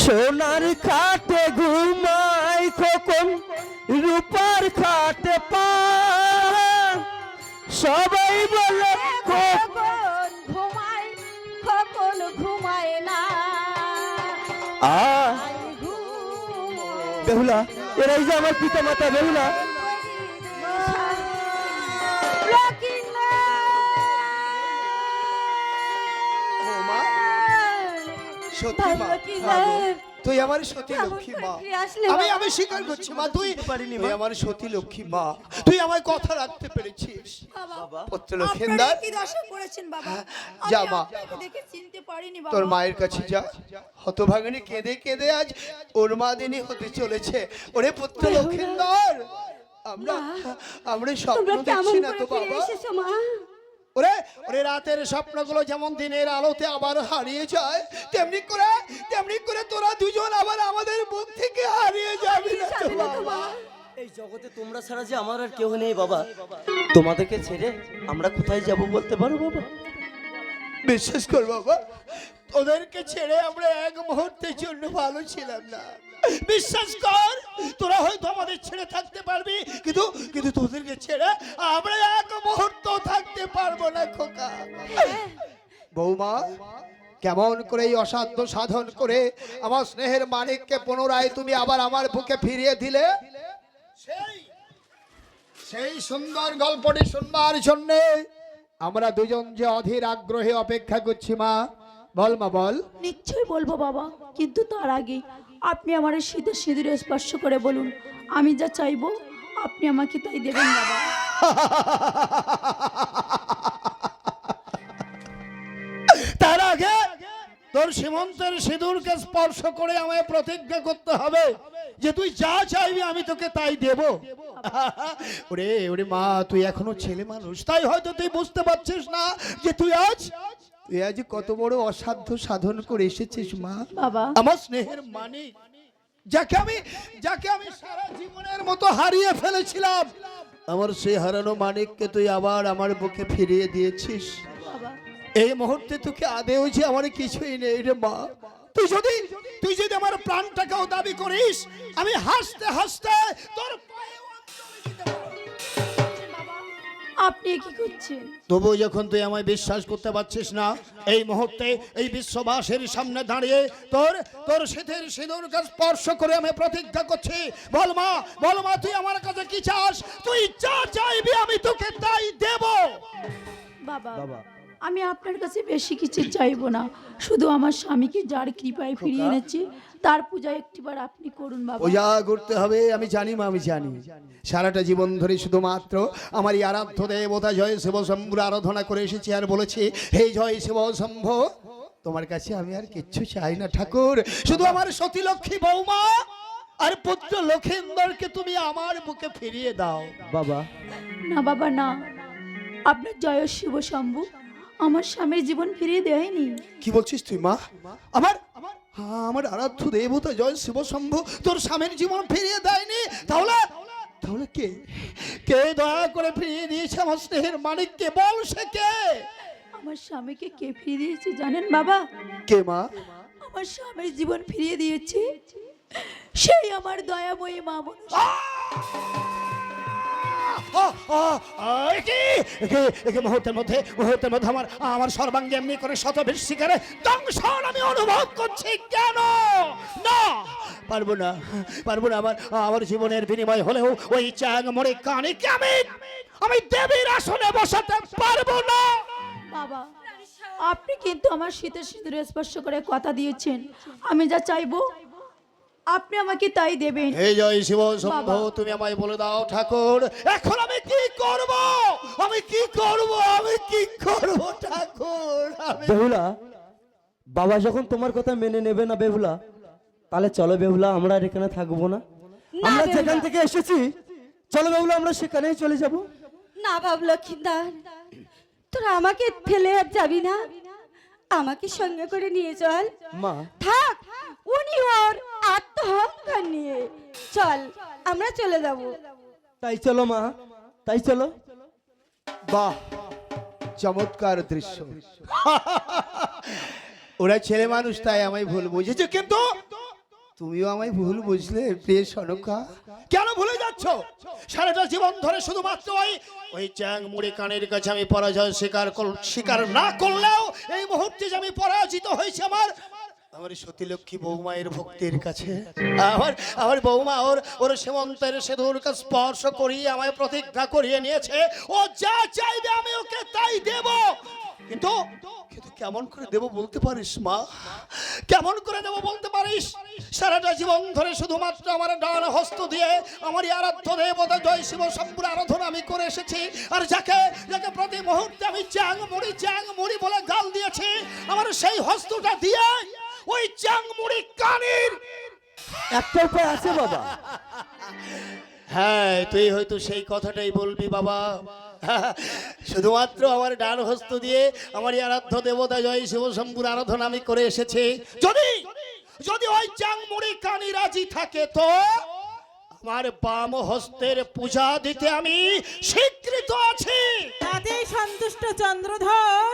সোনার খাটে ঘুমাই খোকন, রূপার খাটে পা, সবাই বলে খোকন ঘুমায়, খোকন ঘুমায় না। আই বেহুলা, এরাই যে আমার পিতা মাতা। বেহুলা সত্যি মা, ভাগ্যবতী সাহেব, তুই আমার সতী কেমন লক্ষ্মী করে মা। ফিরে আসলে আমি বাবা? আমি স্বীকার করছি মা, তুই পারিনি তুই মা। আমার সতী লক্ষ্মী মা, তুই আমার কথা রাখতে পেরেছিস। পুত্র লক্ষেন্দর, কি দশা করেছেন বাবা? যা আমি মা, আপনাকে দেখে চিনতে পারিনি তোর বাবা। মায়ের কাছে যা। হতভাগিনী কেঁদে কেঁদে আজ ওর মা দিনই হতে চলেছে। ওরে পুত্র লক্ষেন্দর, আমরা আমরা স্বপ্ন তোমরা দেখছি কেমন না করে তো ফিরে বাবা? এসেছো মা? ওরে ওরে রাতের স্বপ্নগুলো যেমন দিনের আলোতে আবার হারিয়ে যায়, তেমনি করে তোরা দুজন আবার আমাদের বুক থেকে হারিয়ে যাবি না তো বাবা। এই জগতে তোমরা ছাড়া যে আমার আর কেউ নেই বাবা। তোমাদেরকে ছেড়ে আমরা কোথায় যাব বলতে পারো বাবা? বিশ্বাস কর বাবা, তোদেরকে ছেড়ে আমরা এক মুহূর্তের জন্য ভালো ছিলাম না। বিশ্বাস কর, তোরা হয়তো আমাদের ছেড়ে থাকতে পারবি, কিন্তু কিন্তু তোদেরকে ছেড়ে আমরা এক মুহূর্ত থাকতে পারবো না খোকা। বৌমা, কেমন করে এই অসাধ্য সাধন করে আমার স্নেহের মানিককে পুনরায় তুমি আবার আমার বুকে ফিরিয়ে দিলে, সেই সুন্দর গল্পটি শুনবার জন্যে আমরা দুজন যে অধীর আগ্রহে অপেক্ষা করছি মা। বল মা বল। নিশ্চয়ই বলবো বাবা, কিন্তু তার আগে আপনি আমার শীতের সিঁদুরে স্পর্শ করে বলুন, আমি যা চাইবো আপনি আমাকে তাই দেবেন বাবা। তার আগে তোর সীমন্তের সিঁদুরকে স্পর্শ করে আমায় প্রতিজ্ঞা করতে হবে যে তুই যা চাইবি আমি তোকে তাই দেব। ওরে ওরে মা, তুই এখনো ছেলে মানুষ, তাই হয়তো তুই বুঝতে পারছিস না যে তুই আজ কত বড় অসাধ্য সাধন করে এসেছিস মা। বাবা, আমার স্নেহের মানিক, যাকে আমি সারা জীবনের মতো হারিয়ে ফেলেছিলাম, আমার সেই হারানো মানিককে তুই আবার আমার বুকে ফিরিয়ে দিয়েছিস। বাবা, এই মুহূর্তে তোকে আদেও যে আমার কিছুই নেই রে মা। তুই যদি আমার প্রাণটাকেও দাবি করিস, আমি হাসতে হাসতে তোর পায়ে অঞ্জলি দিতে পারি। আপনি কি করছেন? তবু যখন তুই আমায় বিশ্বাস করতে পারছিস না, এই মুহূর্তে এই বিশ্ববাসীর সামনে দাঁড়িয়ে তোর শীতের সিঁদুরকে স্পর্শ করে আমি প্রতিজ্ঞা করছি। বল মা, তুই আমার কাছে কি চাস? তুই যা চাইবি আমি তোকে তাই দেব। বাবা, আমি আপনার কাছে বেশি কিছু চাইবো না, শুধু আমার স্বামীকে যার কৃপায় ফিরিয়ে এনেছি তার পূজা একটিবার আপনি করুন বাবা। পূজা করতে হবে আমি জানি মা, আমি জানি। সারাটা জীবন ধরে শুধুমাত্র আমার এই আরাধ্য দেবতা জয় শিব শম্ভুর আরাধনা করে এসেছি আর বলেছি, হে জয় শিব শম্ভ, তোমার কাছে আমি আর কিচ্ছু চাই না ঠাকুর, শুধু আমার সতী লক্ষ্মী বৌমা আর পুত্র লক্ষেন্দরকে তুমি আমার বুকে ফিরিয়ে দাও। বাবা, না বাবা না, আপনার জয় শিব শম্ভু আমার স্বামীর জীবন ফিরিয়ে দেয়নি। কি বলছিস তুই মা? আমার আরাধ্য দেবতা জয় শিব শম্ভু তোর স্বামীর জীবন ফিরিয়ে দেয়নি? তাহলে কে দয়া করে ফিরিয়ে দিয়েছে আমার স্নেহের মানিককে? বল সে কে? আমার স্বামীকে কে ফিরিয়ে দিয়েছে জানেন বাবা? কে মা? আমার স্বামীর জীবন ফিরিয়ে দিয়েছে সেই আমার দয়াময়ী মা মনসা। মুহূর্তের মধ্যে আমার সর্বাঙ্গে এমনি করে শতবীর শিকারে দংশন আমি অনুভব করছি। কেন না? পারবো না আমার জীবনের বিনিময় হলেও ওই চ্যাং মরে কানিকে আমি দেবীর আসনে বসাতে পারবো না। বাবা, আপনি কিন্তু আমার শীতের সিঁদুরে স্পর্শ করে কথা দিয়েছেন, আমি যা চাইবো আপনি আমাকে তাই দেবেন। হে জয় শিব শম্ভ, তুমি আমায় বলে দাও ঠাকুর, এখন আমি কি করব ঠাকুর? বেহুলা, বাবা যখন তোমার কথা মেনে নেবে না বেহুলা, তাহলে চলো বেহুলা, আমরা আর এখানে থাকবো না। আমরা যেখান থেকে এসেছি চলো বেহুলা, আমরা সেখানেই চলে যাব। না বাবু লক্ষিন্দর, তোরা আমাকে ফেলে আর যাবি না, আমাকে সঙ্গে করে নিয়ে চল। মা, থাক, উনি ওর আত্মহংকার নিয়ে চল, আমরা চলে যাব। তাই চলো মা, তাই চলো। বাহ, চমৎকার দৃশ্য। ওরা ছেলে মানুষ তাই আমায় ভুল বুঝেছে, কিন্তু তুমিও আমায় ভুল বুঝলে প্রিয় সনকা। কেন ভুলে যাচ্ছ? সারাটা জীবন ধরে শুধুমাত্র ওই চ্যাং মুড়ি কানের কাছে আমি পরাজয় স্বীকার না করলেও এই মুহূর্তে যে আমি পরাজিত হয়েছি আমার সতীলক্ষ্মী বৌমায়ের ভক্তির কাছে। আমার বৌমা ওর সীমন্তের সিঁদুরকে স্পর্শ করিয়ে আমায় প্রতিজ্ঞা করিয়ে নিয়েছে, ও যা চাইবে আমি ওকে তাই দেব। কিন্তু কিন্তু কেমন করে দেব বলতে পারিস মা? কেমন করে দেব বলতে পারিস? সারাটা জীবন ধরে শুধুমাত্র আমার ডান হস্ত দিয়ে আমার আরাধ্য দেবতা জয় শিব শম্ভুর আরাধনা আমি করে এসেছি। আর যাকে যাকে প্রতি মুহূর্তে আমি চ্যাং মুড়ি বলে গাল দিয়েছি, আমার সেই হস্তটা দিয়ে ওই চ্যাং মুড়ি কানির একটা উপায় আছে বাবা। হ্যাঁ, তুই হয়তো সেই কথাটাই বলবি বাবা। শুধুমাত্র আমার ডান হস্ত দিয়ে আমার আরাধ্য দেবতা জয় শিব শম্ভুর আরাধনা আমি করে এসেছি। যদি যদি ওই চাংমুড়ি কানি রাজি থাকে তো আমার বাম হস্তের পূজা দিতে আমি স্বীকৃত আছি। তাতেই সন্তুষ্ট চন্দ্রধর,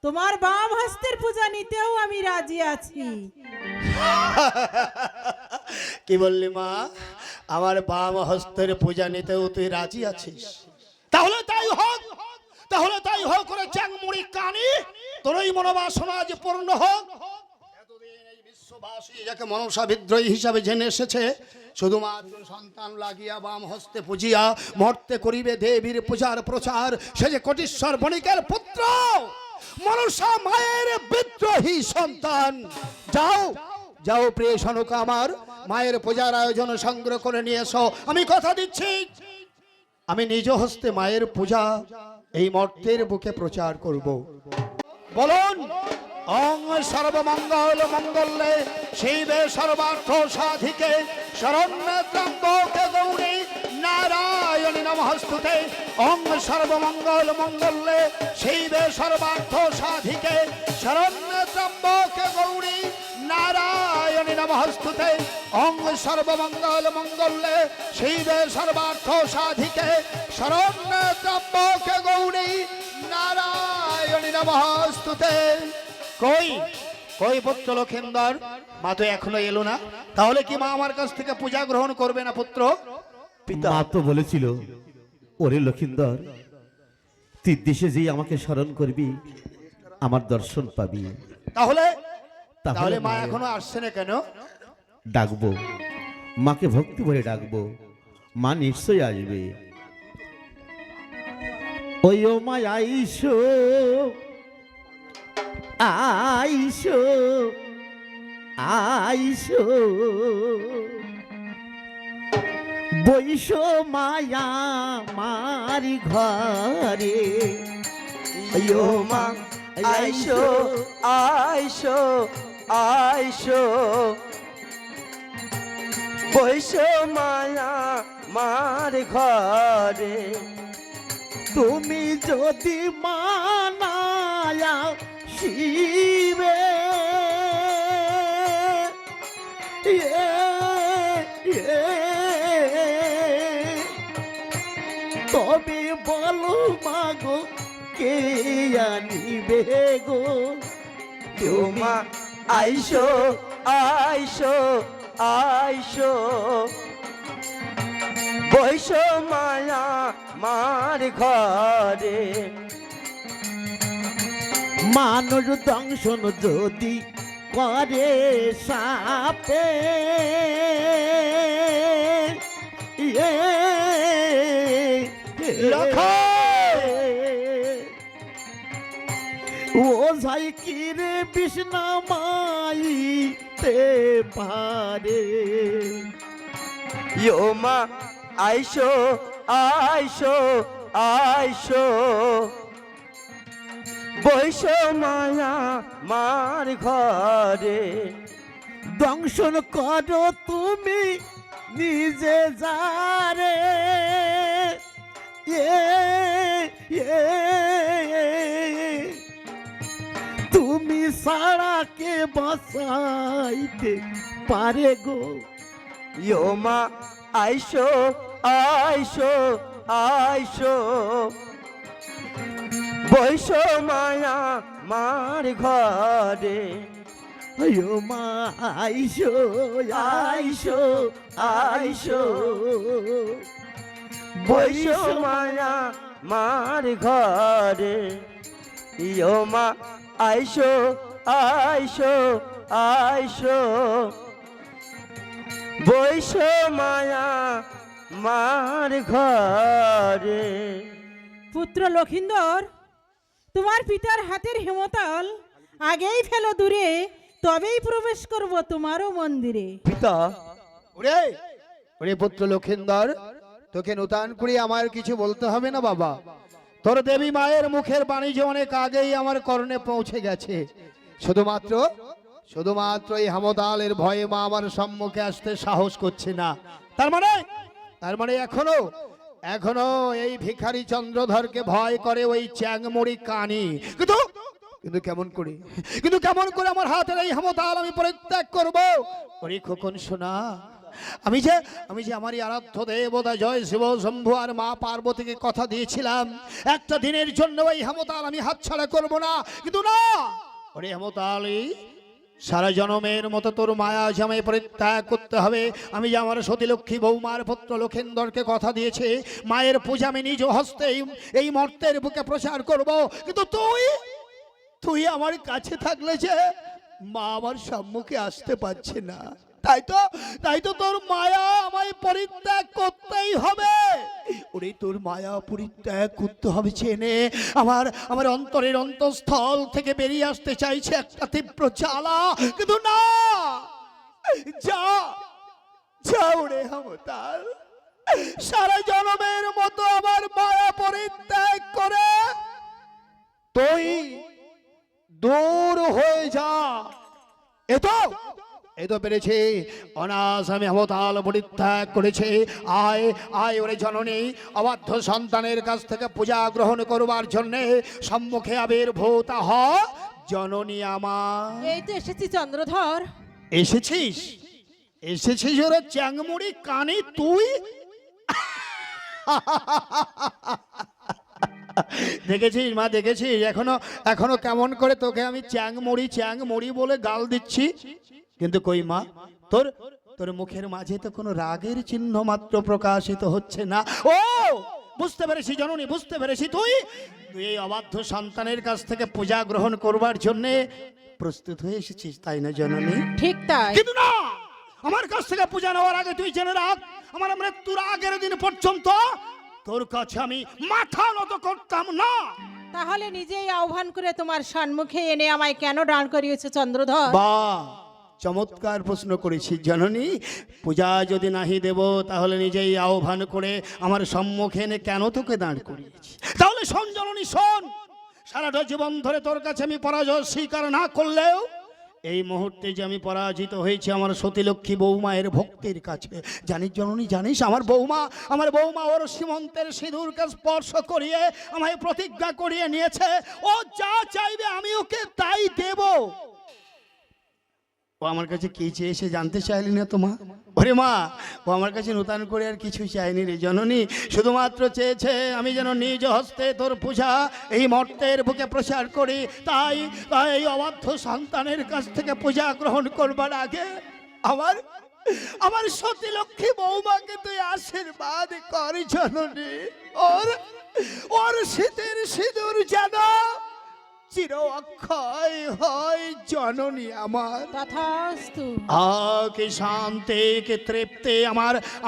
তোমার বাম হস্তের পূজা নিতেও আমি রাজি আছি। কি বললি মা? আমার বাম হস্তের পূজা নিতেও তুই রাজি আছিস? তাহলে তাই হোক, তাহলে তাই হোক করে চাংমুড়ি কানি তোরই মনোবাসনা আজ পূর্ণ হোক। এতদিন এই বিশ্ববাসী যাকে মনসা বিদ্রোহী হিসাবে জেনে এসেছে, শুধুমাত্র সন্তান লাগিয়া বাম হস্তে পূজিয়া মর্তে করিবে দেবীর পূজার প্রচার, সে যে কোটিশ্বর বণিকের পুত্র মনসা মায়ের বিদ্রোহী সন্তান। যাও যাও প্রিয় সনকা, আমার মায়ের পূজার আয়োজন সংগ্রহ করে নিয়ে এসো। আমি কথা দিচ্ছি, আমি নিজ হস্তে মায়ের পূজা এই মর্তের বুকে প্রচার করব। বলুন, অং সর্বমঙ্গল মঙ্গলে শিবে সর্বার্থ সাধিকে শরণ্যে ত্র্যম্বকে গৌরী নারায়ণী নমস্তুতে। অং সর্বমঙ্গল মঙ্গলে শিবে সর্বার্থ সাধিকে শরণ্যে ত্র্যম্বকে গৌরী নারায়ণী নমস্তুতে। অং সর্বমঙ্গল মঙ্গলে শিবে সর্বার্থ সাধিকে শরণ্যে ত্র্যম্বকে গৌরী নারায়ণী নমস্তুতে। কই কই পুত্র লক্ষিন্দর, মা তো এখনো এলো না, তাহলে কি মা আমার কাছ থেকে পূজা গ্রহণ করবে না পুত্র? মা তো বলেছিল, ওরে লক্ষিন্দর, তুই দেশে যেই আমাকে স্মরণ করবি আমার দর্শন পাবি। তাহলে তাহলে তাহলে মা মায়ের- এখনো আসছে না কেন? ডাকবো, মাকে ভক্তি ভরে ডাকবো, মা নিশ্চয়ই আসবে। ওই ও মা আইসো আইসো আইসো, বৈশ মায়া মারি ঘরে। আইও মা আইসো আইসো আইসো, বৈশো মায়া মার ঘরে। তুমি যদি মানায়া শিবে তবে বলো মাগো কে আনিবে গো। মা আইসো আইসো আইসো, বৈশো মায়া মার ঘরে। মানুষ দংশন যদি করে সাপে, ও যাই কিরে বিষ্ণা মাইতে পারে। ইয়ো মা আইসো আইসো আইসো, বৈশো মায়া মার ঘরে। দংশন করো তুমি নিজে যারে, তুমি সারাকে বাঁচাইতে পারে গো। ইয়ো মা আইসো আইসো আইসো, বৈশো মায়া মার ঘরে। আয়ো মা আইসো আইসো আইসো, বৈশো মায়া মার ঘরে। ইয়ো মা আইসো আইসো আইসো, বৈশো মায়া মার ঘরে। পুত্র লক্ষিন্দর, তোমার পিতার হাতের হেমতাল আগেই ফেলো দূরে, তবেই প্রবেশ করব তোমারও মন্দিরে। পিতা, ওরে ওরে পুত্র লক্ষিন্দর, তোকে নূতন করে আমার কিছু বলতে হবে না বাবা। তোর দেবী মায়ের মুখের বাণী যে অনেক আগেই আমার কর্ণে পৌঁছে গেছে। শুধুমাত্র শুধুমাত্র এই হামদালের ভয়ে মা আমার সম্মুখে আসতে সাহস করছে না। তার মানে এখনো এখনো এই ভিখারি চন্দ্রধরকে ভয় করে ওই চ্যাংমুড়ি কানি। কিন্তু কেমন করে আমার হাতের এই হামদাল আমি পরিত্যাগ করব? ওরে খোকন শোনা, আমি যে আমারই আরাধ্য দেবতা জয় শিব শম্ভু আর মা পার্বতীকে কথা দিয়েছিলাম একটা দিনের জন্য এই হেমতাল আমি হাতছাড়া করব না। কিন্তু না, ওরে হেমতালি, সারা জনমের মতো তোর মায়া জামাই পরিত্যাগ করতে হবে। আমি যে আমার সতীলক্ষ্মী বৌমার পুত্র লক্ষেন্দরকে কথা দিয়েছি, মায়ের পূজা আমি নিজ হস্তে এই মর্তের বুকে প্রচার করব। কিন্তু তুই আমার কাছে থাকলে যে মা আমার সম্মুখে আসতে পারছে না, তাই তো তোর মায়া আমায় পরিত্যাগ করতেই হবে। ওরে তোর মায়া পরিত্যাগ করতে হবে চেনে আমার অন্তরের অন্তঃস্থল থেকে বেরিয়ে আসতে চাইছে একটা তীব্র জ্বালা। কিন্তু না, যা ওরে হামতাল, সারা জনমের মতো আমার মায়া পরিত্যাগ করে তুই দূর হয়ে যা। এই তো পেরেছি, অনাস আমি হেমতাল পরিত্যাগ করেছি। আয় ওরে জননী, অবাধ্য সন্তানের কাছ থেকে পূজা গ্রহণ করবার জন্য সম্মুখে আবির্ভূত হ জননী আমার। এই তো এসেছি চন্দ্রধর। এসেছিস ওরে চ্যাংমুড়ি কানি তুই? দেখেছিস মা, দেখেছিস এখনো কেমন করে তোকে আমি চ্যাংমুড়ি বলে গাল দিচ্ছি। কিন্তু কই মা, তোর মুখের মাঝে তো কোনো রাগের চিহ্ন মাত্র প্রকাশিত হচ্ছে না। ও বুঝতে পেরেছি জননী, বুঝতে পেরেছি, তুই এই অবাধ্য সন্তানের কাছ থেকে পূজা গ্রহণ করবার জন্য প্রস্তুত হয়ে এসেছিস, তাই না জননী? ঠিক তাই। কিন্তু না, আমার কাছ থেকে পূজা নেওয়ার আগে তুই জেনে রাখ, আমার মৃত্যুর আগের দিন পর্যন্ত তোর কাছে আমি মাথা নত করতাম না। তাহলে নিজেই আহ্বান করে তোমার সম্মুখে এনে আমায় কেন দাঁড় করিয়েছে চন্দ্রধর? বাহ, চমৎকার প্রশ্ন করেছি জননী। পূজা যদি নাহি দেব, তাহলে নিজেই আহ্বান করে আমার সম্মুখে এনে কেন তোকে দাঁড় করিয়েছি? তাহলে শোন জননী, শোন, সারাটা জীবন ধরে তোর কাছে আমি পরাজয় স্বীকার না করলেও এই মুহূর্তে যে আমি পরাজিত হয়েছি আমার সতীলক্ষ্মী বৌমায়ের ভক্তির কাছে। জানিস জননী, জানিস আমার বৌমা ওর সীমন্তের সিঁদুরকে স্পর্শ করিয়ে আমায় প্রতিজ্ঞা করিয়ে নিয়েছে, ও যা চাইবে আমি ওকে তাই দেব। ও আমার কাছে কি চেয়েছে জানতে চাইলি না তোমা? ওরে মা, ও আমার কাছে নূতন করে আর কিছু চাইনি রে জননী, শুধুমাত্র চেয়েছে আমি যেন নিজ হস্তে তোর পূজা এই মর্তের বুকে প্রচার করি। তাই এই অবাধ্য সন্তানের কাছ থেকে পূজা গ্রহণ করবার আগে আমার সতীলক্ষ্মী বৌমাকে তুই আশীর্বাদ কর জননী। ওর শীতের সিঁদুর যেন চির অক্ষয় হয় জননী আমার। তথাস্তু। কি শান্তি, কি তৃপ্তি,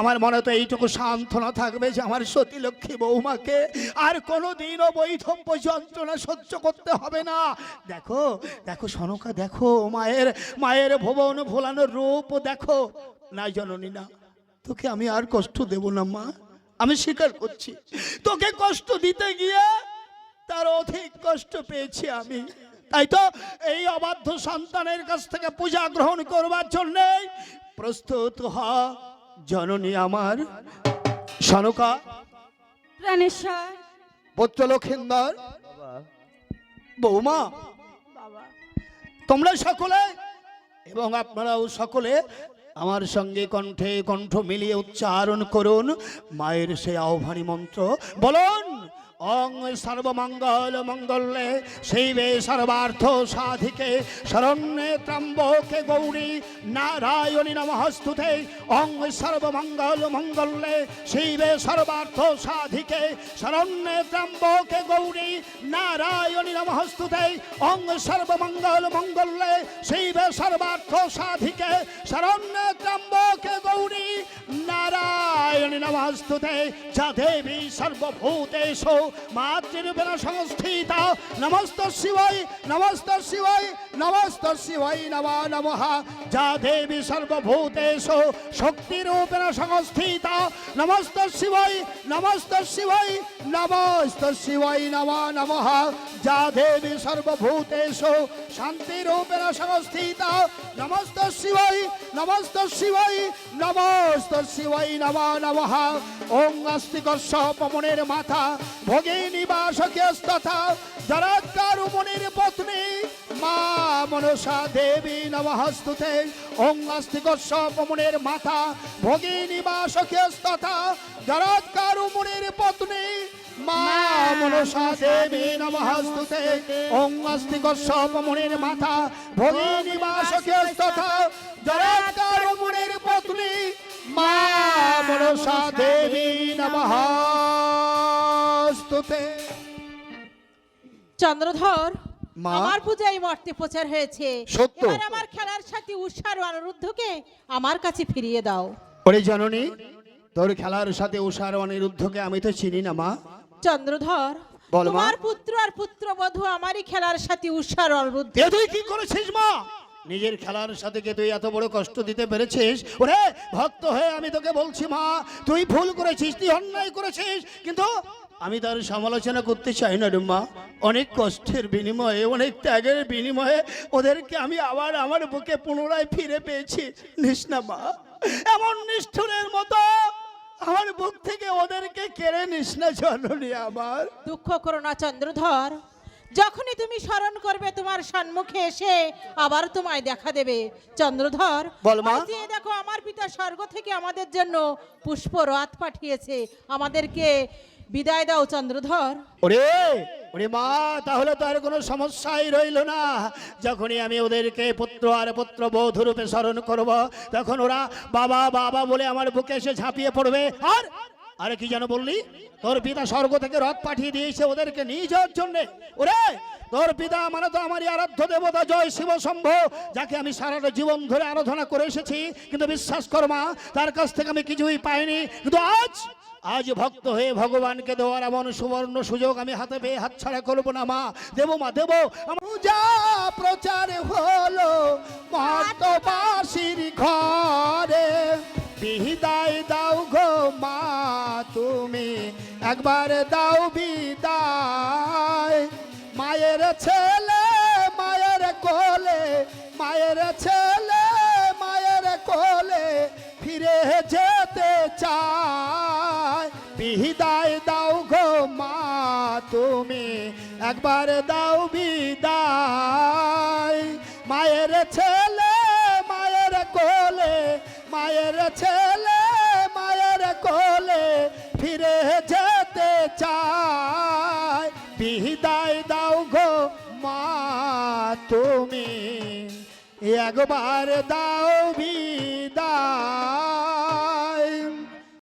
আমার মনে তো এইটুকু সান্ত্বনা থাকবে যে আমার সতীলক্ষ্মী বৌমাকে আর কোনোদিনও বৈধব্য যন্ত্রণা সহ্য করতে হবে না। দেখো সনকা, দেখো মায়ের ভুবন ভোলানোর রূপ দেখো। না জননী না, তোকে আমি আর কষ্ট দেব না মা, আমি স্বীকার করছি তোকে কষ্ট দিতে গিয়ে তার অধিক কষ্ট পেয়েছি আমি। তাই তো এই অবাধ্য সন্তানের কাছ থেকে পূজা গ্রহণ করবার জন্য প্রস্তুত হ জননী আমার। সনকা, প্রাণেশ্বর, পুত্র লক্ষিন্দর, বৌমা, তোমরা সকলে এবং আপনারাও সকলে আমার সঙ্গে কণ্ঠে কণ্ঠ মিলিয়ে উচ্চারণ করুন মায়ের সেই আহ্বানী মন্ত্র। বলুন, ওং সর্বমঙ্গল মঙ্গলে শিবে সর্বার্থ সাধিকে শরণ্যে ত্র্যম্বকে গৌরী নারায়ণী নমস্তুতে। ওং সর্বমঙ্গল মঙ্গলে শিবে সর্বার্থ সাধিকে শরণ্যে ত্র্যম্বকে গৌরী নারায়ণী নমস্তুতে। ওং সর্বমঙ্গল মঙ্গলে শিবে সর্বার্থ সাধিকে শরণ্যে ত্র্যম্বকে গৌরী নারায়ণী নমঃ। নমস্তুতে যা দেবী সর্বভূতেষু মাতৃরূপেণ সংস্থিতা নমস্তস্যৈ নমস্তস্যৈ নমস্তস্যৈ নমো নমঃ যা দেবী সর্বভূতেষু শক্তিরূপেণ সংস্থিতা নমস্তস্যৈ নমস্তস্যৈ নমস্তস্যৈ নমো নমঃ যা দেবী সর্বভূতেষু শান্তিরূপেণ সংস্থিতা নমস্তস্যৈ নমস্তস্যৈ নমস্তস্যৈ নমো নমঃ ওং আস্তিকস্য পবনের মাথা ভগিনী বাসকস্তথা জরাৎকারু মুনির পত্নী মা মনসা দেবী নমস্তুতে ওং আস্তিকস্য পবনের মাথা ভগিনী বাসকস্তথা জরাৎকারু মুনির পত্নী মা মনসা দেবী নমস্তুতে ওং আস্তিকস্য পবনের মাথা ভগিনী বাসকস্তথা জরাৎকারু মুনির পত্নী মা মনসা দেবী নমস্তুতে। চন্দ্রধর, মা। আমার পূজায় মর্তে প্রচার হয়েছে। সত্য। এবার আমার খেলার সাথে উষার অনিরুদ্ধকে আমার কাছে ফিরিয়ে দাও। ওরে জননী, তোর খেলার সাথে উষার অনিরুদ্ধকে আমি তো চিনি না মা। চন্দ্রধর, বল মা। তোমার পুত্র আর পুত্রবধূ আমারই খেলার সাথে উষার অনিরুদ্ধ। এ তুই কি করেছিস মা? নিজের খেলার সাথে কে তুই এত বড় কষ্ট দিতে পেরেছিস? ওরে ভক্ত হয়ে আমি তোকে বলছি মা, তুই ভুল করেছিস, তুই অন্যায় করেছিস, কিন্তু আমি তার সমালোচনা করতে চাই না রে মা। অনেক কষ্টের বিনিময়ে, অনেক ত্যাগের বিনিময়ে ওদেরকে আমি আবার আমার বুকে পুনরায় ফিরে পেয়েছি। নিস না মা, এমন নিষ্ঠুরের মতো আমার বুক থেকে ওদেরকে কেড়ে নিস না জননী আমার। দুঃখ করো না চন্দ্রধর, যখনই তুমি স্মরণ করবে তোমার সম্মুখে এসে আবার তোমায় দেখা দেবে। চন্দ্রধর, বল মা। ওই যে দেখো আমার পিতা স্বর্গ থেকে আমাদের জন্য পুষ্প রথ পাঠিয়েছে, আমাদেরকে বিদায় দাও চন্দ্রধর। ওরে ওরে মা, তাহলে তো আর কোনো সমস্যাই রইল না। যখনই আমি ওদেরকে পুত্র আর পুত্র বধূ রূপে স্মরণ করব, তখন ওরা বাবা বাবা বলে আমার বুকে এসে ঝাঁপিয়ে পড়বে। আর আরে কি যেন বললি? তোর পিতা স্বর্গ থেকে রথ পাঠিয়ে দিয়েছে ওদেরকে নিয়ে যাওয়ার জন্যে। ওরে তোর পিতা মানে তো আমারই আরাধ্য দেবতা জয় শিব শম্ভ, যাকে আমি সারাটা জীবন ধরে আরাধনা করে এসেছি, কিন্তু বিশ্বাস কর মা, তার কাছ থেকে আমি কিছুই পাইনি। কিন্তু আজ ভক্ত হয়ে ভগবানকে দেওয়ার এমন সুবর্ণ সুযোগ আমি হাতে পেয়ে হাতছাড়া করবো না মা। দেবো মা, দেবো। পূজা প্রচার হলো মর্তবাসীর ঘরে, বিদায় দাও গো মা তুমি, একবার দাও বিদায়। মায়ের ছেলে মায়ের কোলে, মায়ের ছেলে মায়ের কোলে ফিরে যেতে চায়। বিদায় দাও গো মা তুমি, একবার দাও বিদায়। মায়ের ছেলে মায়ের কোলে, মায়ের ছেলে মায়ের কোলে ফিরে যেতে চায়। বিদায় দাও গো মা তুমি, একবার দাও